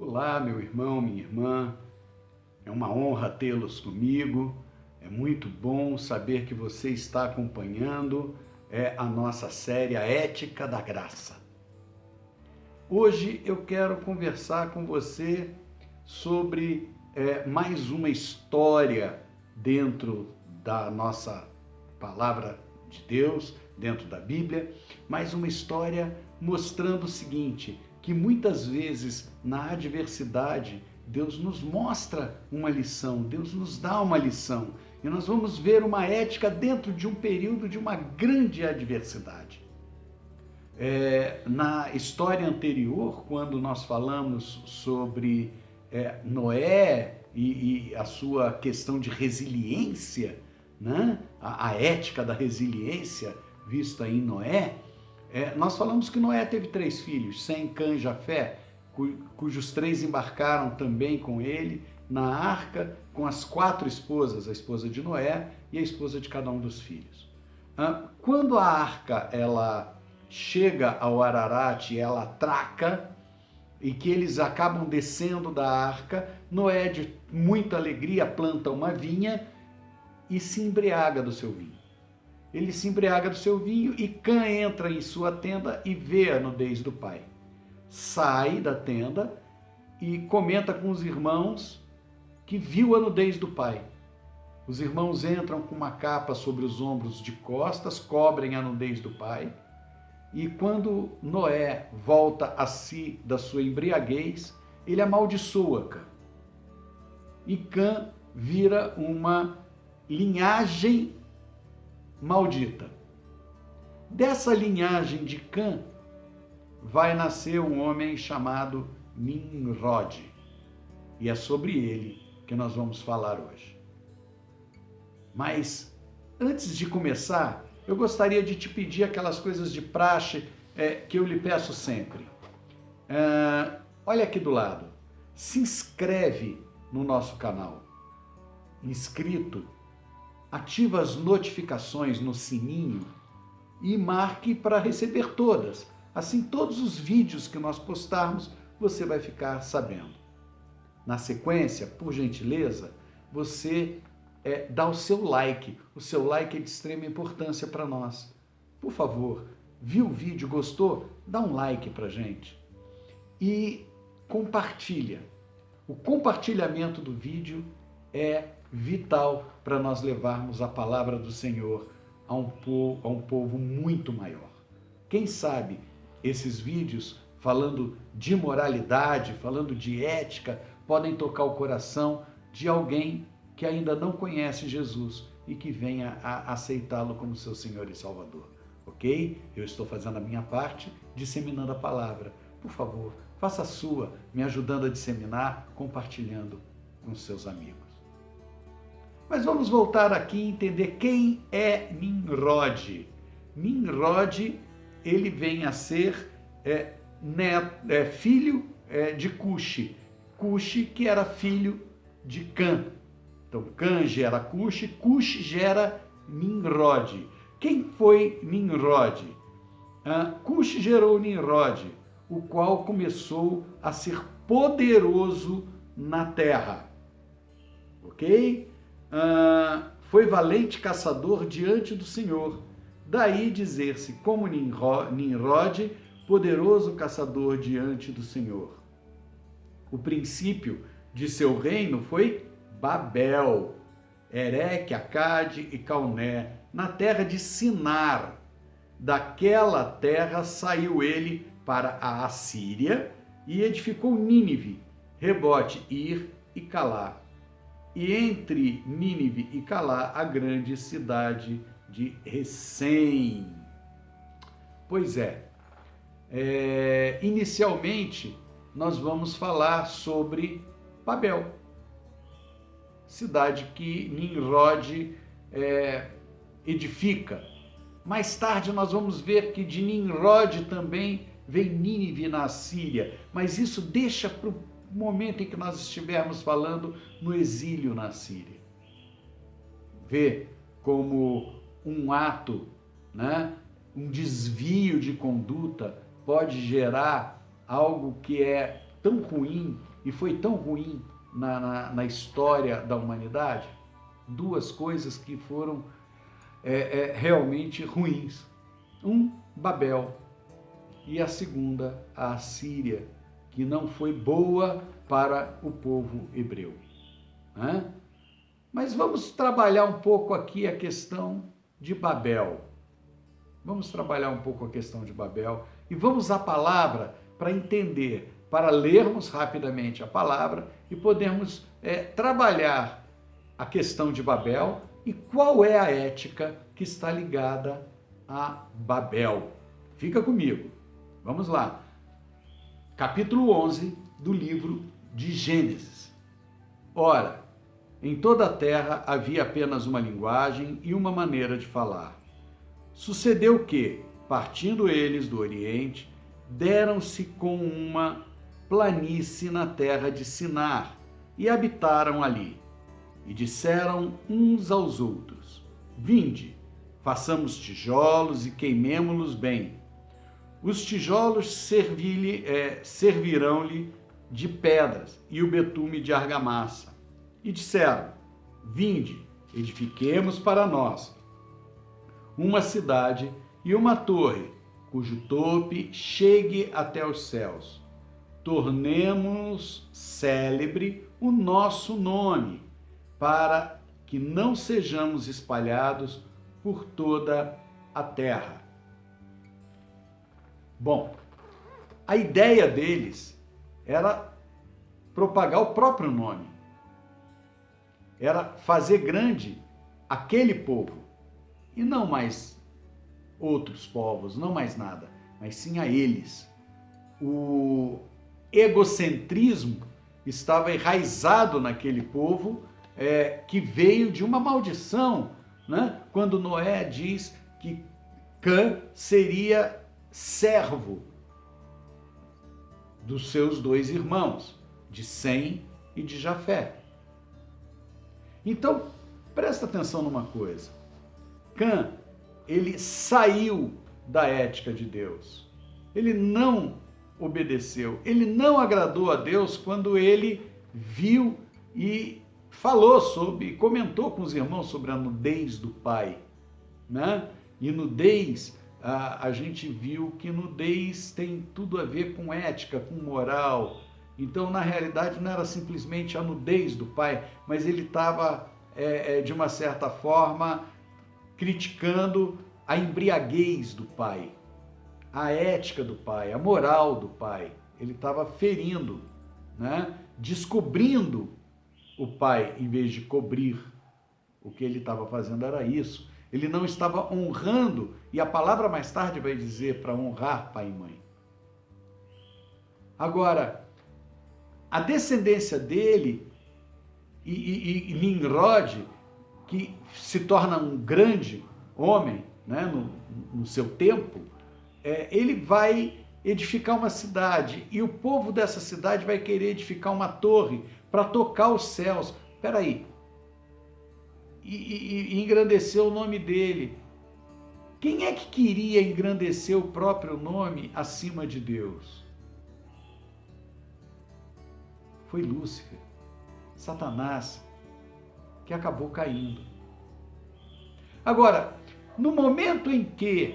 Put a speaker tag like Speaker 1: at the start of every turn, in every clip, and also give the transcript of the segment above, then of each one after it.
Speaker 1: Olá, meu irmão, minha irmã. É uma honra tê-los comigo. É muito bom saber que você está acompanhando a nossa série A Ética da Graça. Hoje eu quero conversar com você sobre mais uma história dentro da nossa palavra de Deus, dentro da Bíblia, mais uma história mostrando o seguinte, que muitas vezes na adversidade Deus nos mostra uma lição, Deus nos dá uma lição. E nós vamos ver uma ética dentro de um período de uma grande adversidade. Na história anterior, quando nós falamos sobre Noé e a sua questão de resiliência, né? A ética da resiliência vista em Noé, nós falamos que Noé teve 3 filhos, Sem, Cã e Jafé, cujos 3 embarcaram também com ele na arca, com as 4 esposas, a esposa de Noé e a esposa de cada um dos filhos. Quando a arca ela chega ao Ararat e ela atraca, e que eles acabam descendo da arca, Noé, de muita alegria, planta uma vinha e se embriaga do seu vinho. Ele se embriaga do seu vinho e Cã entra em sua tenda e vê a nudez do pai. Sai da tenda e comenta com os irmãos que viu a nudez do pai. Os irmãos entram com uma capa sobre os ombros de costas, cobrem a nudez do pai. E quando Noé volta a si da sua embriaguez, ele amaldiçoa Cã. E Cã vira uma linhagem maldita. Dessa linhagem de Cã vai nascer um homem chamado Nimrod. E é sobre ele que nós vamos falar hoje. Mas antes de começar, eu gostaria de te pedir aquelas coisas de praxe que eu lhe peço sempre. Olha aqui do lado. Se inscreve no nosso canal. Inscrito. Ativa as notificações no sininho e marque para receber todas. Assim, todos os vídeos que nós postarmos, você vai ficar sabendo. Na sequência, por gentileza, você dá o seu like. O seu like é de extrema importância para nós. Por favor, viu o vídeo, gostou? Dá um like para a gente. E compartilha. O compartilhamento do vídeo é vital para nós levarmos a palavra do Senhor a um povo muito maior. Quem sabe esses vídeos falando de moralidade, falando de ética, podem tocar o coração de alguém que ainda não conhece Jesus e que venha a aceitá-lo como seu Senhor e Salvador. Ok? Eu estou fazendo a minha parte, disseminando a palavra. Por favor, faça a sua, me ajudando a disseminar, compartilhando com seus amigos. Mas vamos voltar aqui e entender quem é Nimrod. Nimrod, ele vem a ser filho de Cuxi. Cuxi, que era filho de Cã. Então, Cã gera Cuxi, Cuxi gera Nimrod. Quem foi Nimrod? Cuxi gerou Nimrod, o qual começou a ser poderoso na terra. Ok? Foi valente caçador diante do Senhor. Daí dizer-se como Nimrod, poderoso caçador diante do Senhor. O princípio de seu reino foi Babel, Ereque, Acade e Calné, na terra de Sinar. Daquela terra saiu ele para a Assíria e edificou Nínive, Rebote, Ir e Calá. E entre Nínive e Calá, a grande cidade de Recém. Pois inicialmente nós vamos falar sobre Babel, cidade que Nimrod edifica. Mais tarde nós vamos ver que de Nimrod também vem Nínive na Assíria, mas isso deixa para o momento em que nós estivermos falando no exílio na Síria. Vê como um ato, um desvio de conduta pode gerar algo que é tão ruim e foi tão ruim na história da humanidade? Duas coisas que foram realmente ruins. Babel, e a segunda, a Assíria, que não foi boa para o povo hebreu. Né? Mas vamos trabalhar um pouco aqui a questão de Babel. Vamos trabalhar um pouco a questão de Babel e vamos à palavra para entender, para lermos rapidamente a palavra e podermos trabalhar a questão de Babel e qual é a ética que está ligada a Babel. Fica comigo. Vamos lá. Capítulo 11 do livro de Gênesis. Ora, em toda a terra havia apenas uma linguagem e uma maneira de falar. Sucedeu que, partindo eles do Oriente, deram-se com uma planície na terra de Sinar e habitaram ali. E disseram uns aos outros: Vinde, façamos tijolos e queimemo-los bem. Os tijolos servirão-lhe de pedras e o betume de argamassa. E disseram: Vinde, edifiquemos para nós uma cidade e uma torre, cujo tope chegue até os céus. Tornemo-nos célebre o nosso nome, para que não sejamos espalhados por toda a terra. Bom, a ideia deles era propagar o próprio nome, era fazer grande aquele povo, e não mais outros povos, não mais nada, mas sim a eles. O egocentrismo estava enraizado naquele povo, que veio de uma maldição, né? Quando Noé diz que Cã seria servo dos seus dois irmãos, de Sem e de Jafé. Então, presta atenção numa coisa. Cã, ele saiu da ética de Deus. Ele não obedeceu, ele não agradou a Deus quando ele viu e falou sobre, comentou com os irmãos sobre a nudez do pai, né? E nudez, a gente viu que nudez tem tudo a ver com ética, com moral. Então, na realidade, não era simplesmente a nudez do pai, mas ele estava, de uma certa forma, criticando a embriaguez do pai, a ética do pai, a moral do pai. Ele estava ferindo, né? Descobrindo o pai, em vez de cobrir. O que ele estava fazendo era isso. Ele não estava honrando, e a palavra mais tarde vai dizer para honrar pai e mãe. Agora, a descendência dele e Nimrod, que se torna um grande homem, né, no seu tempo, ele vai edificar uma cidade, e o povo dessa cidade vai querer edificar uma torre para tocar os céus. Espera aí. E engrandecer o nome dele. Quem é que queria engrandecer o próprio nome acima de Deus? Foi Lúcifer, Satanás, que acabou caindo. Agora, no momento em que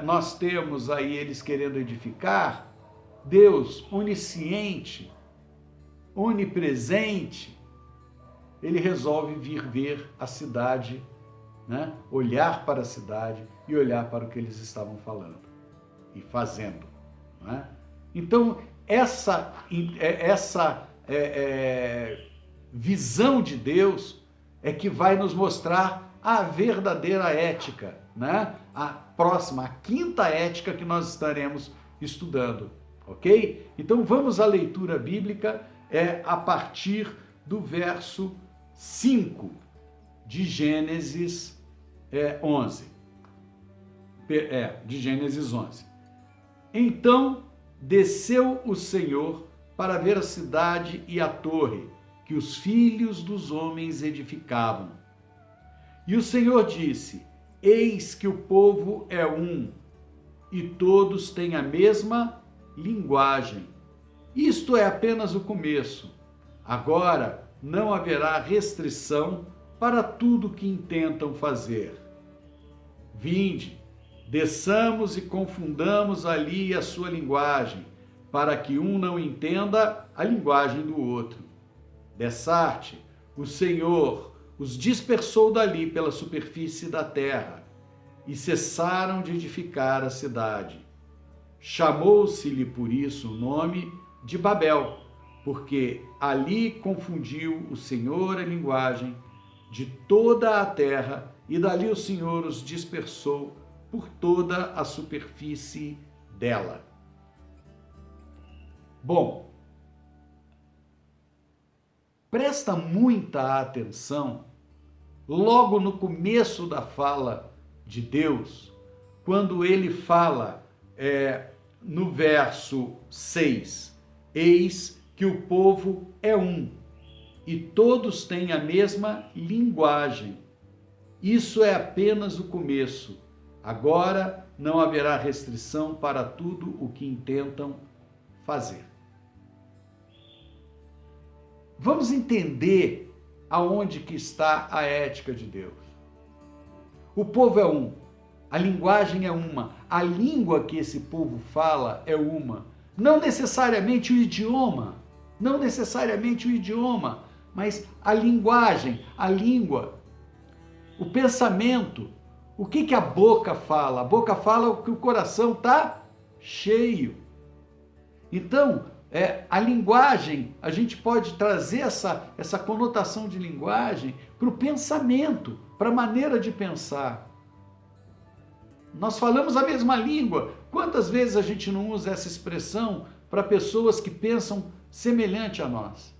Speaker 1: nós temos aí eles querendo edificar, Deus onisciente, onipresente, ele resolve vir ver a cidade, né? Olhar para a cidade e olhar para o que eles estavam falando e fazendo. Né? Então, essa visão de Deus é que vai nos mostrar a verdadeira ética, né? A próxima, a quinta ética que nós estaremos estudando, ok? Então vamos à leitura bíblica a partir do verso 5 de Gênesis 11. De Gênesis 11. Então desceu o Senhor para ver a cidade e a torre que os filhos dos homens edificavam. E o Senhor disse: Eis que o povo é um, e todos têm a mesma linguagem. Isto é apenas o começo. Agora não haverá restrição para tudo que intentam fazer. Vinde, desçamos e confundamos ali a sua linguagem, para que um não entenda a linguagem do outro. Dessarte, o Senhor os dispersou dali pela superfície da terra, e cessaram de edificar a cidade. Chamou-se-lhe por isso o nome de Babel, porque ali confundiu o Senhor a linguagem de toda a terra, e dali o Senhor os dispersou por toda a superfície dela. Bom, presta muita atenção logo no começo da fala de Deus, quando ele fala no verso 6, eis que o povo é um, e todos têm a mesma linguagem. Isso é apenas o começo. Agora não haverá restrição para tudo o que intentam fazer. Vamos entender aonde que está a ética de Deus. O povo é um, a linguagem é uma, a língua que esse povo fala é uma. Não necessariamente o idioma, mas a linguagem, a língua, o pensamento. O que a boca fala? A boca fala o que o coração está cheio. Então, a linguagem, a gente pode trazer essa conotação de linguagem para o pensamento, para a maneira de pensar. Nós falamos a mesma língua. Quantas vezes a gente não usa essa expressão para pessoas que pensam semelhante a nós?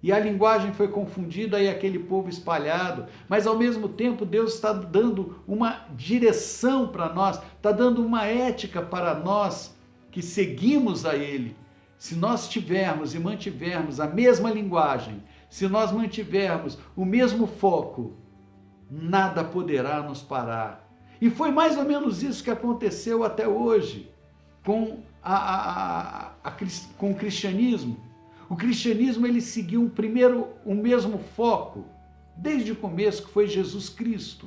Speaker 1: E a linguagem foi confundida e aquele povo espalhado, mas ao mesmo tempo Deus está dando uma direção para nós, está dando uma ética para nós que seguimos a Ele. Se nós tivermos e mantivermos a mesma linguagem, se nós mantivermos o mesmo foco, nada poderá nos parar. E foi mais ou menos isso que aconteceu até hoje com o cristianismo. O cristianismo ele seguiu o mesmo foco, desde o começo, que foi Jesus Cristo.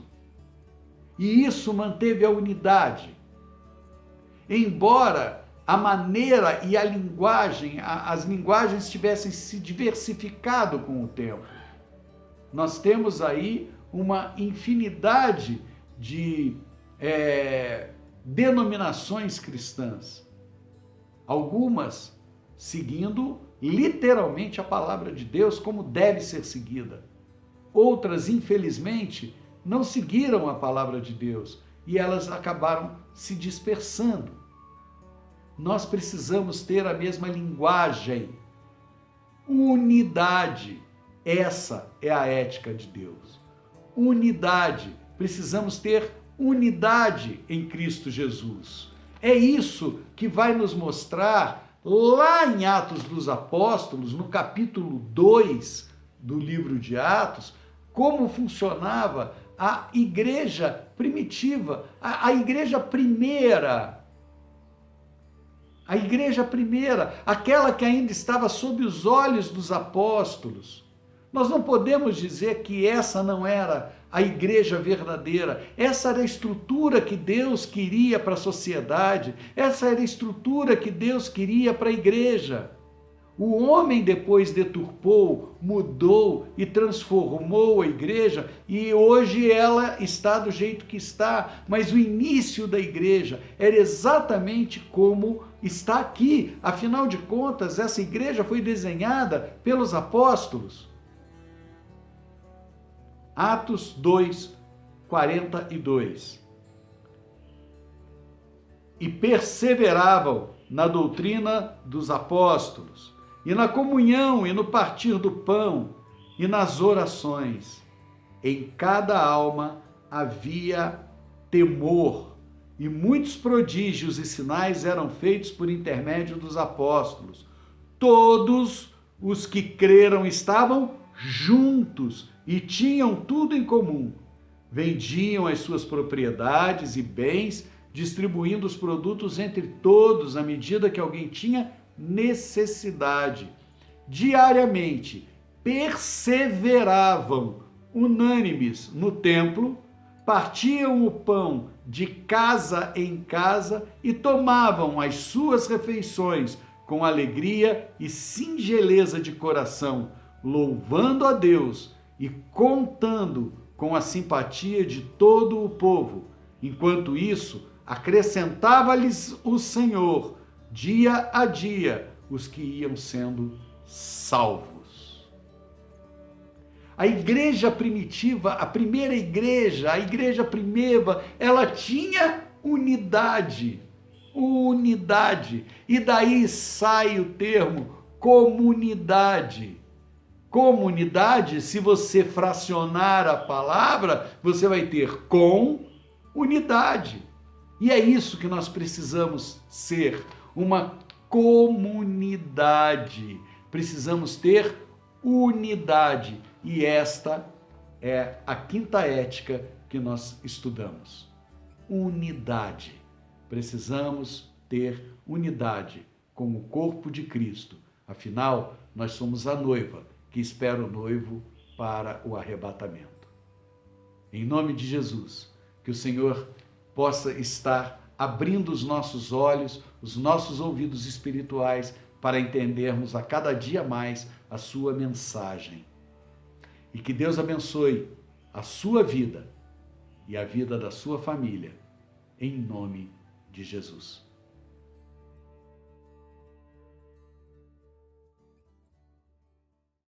Speaker 1: E isso manteve a unidade. Embora a maneira e a linguagem, as linguagens tivessem se diversificado com o tempo. Nós temos aí uma infinidade de denominações cristãs. Algumas seguindo literalmente a palavra de Deus como deve ser seguida. Outras, infelizmente, não seguiram a palavra de Deus e elas acabaram se dispersando. Nós precisamos ter a mesma linguagem, unidade. Essa é a ética de Deus. Unidade. Precisamos ter unidade em Cristo Jesus. É isso que vai nos mostrar lá em Atos dos Apóstolos, no capítulo 2 do livro de Atos, como funcionava a igreja primitiva, a igreja primeira. A igreja primeira, aquela que ainda estava sob os olhos dos apóstolos. Nós não podemos dizer que essa não era a igreja verdadeira. Essa era a estrutura que Deus queria para a sociedade. Essa era a estrutura que Deus queria para a igreja. O homem depois deturpou, mudou e transformou a igreja e hoje ela está do jeito que está. Mas o início da igreja era exatamente como está aqui. Afinal de contas, essa igreja foi desenhada pelos apóstolos. Atos 2, 42. E perseveravam na doutrina dos apóstolos, e na comunhão, e no partir do pão, e nas orações. Em cada alma havia temor, e muitos prodígios e sinais eram feitos por intermédio dos apóstolos. Todos os que creram estavam juntos e tinham tudo em comum. Vendiam as suas propriedades e bens distribuindo os produtos entre todos à medida que alguém tinha necessidade. Diariamente, perseveravam unânimes no templo, partiam o pão de casa em casa e tomavam as suas refeições com alegria e singeleza de coração, louvando a Deus e contando com a simpatia de todo o povo. Enquanto isso, acrescentava-lhes o Senhor, dia a dia, os que iam sendo salvos. A igreja primitiva, a primeira igreja, a igreja primeva, ela tinha unidade. Unidade. E daí sai o termo comunidade. Comunidade, se você fracionar a palavra, você vai ter com unidade. E é isso que nós precisamos ser, uma comunidade. Precisamos ter unidade. E esta é a quinta ética que nós estudamos. Unidade. Precisamos ter unidade como o corpo de Cristo. Afinal, nós somos a noiva que espera o noivo para o arrebatamento. Em nome de Jesus, que o Senhor possa estar abrindo os nossos olhos, os nossos ouvidos espirituais, para entendermos a cada dia mais a sua mensagem. E que Deus abençoe a sua vida e a vida da sua família, em nome de Jesus.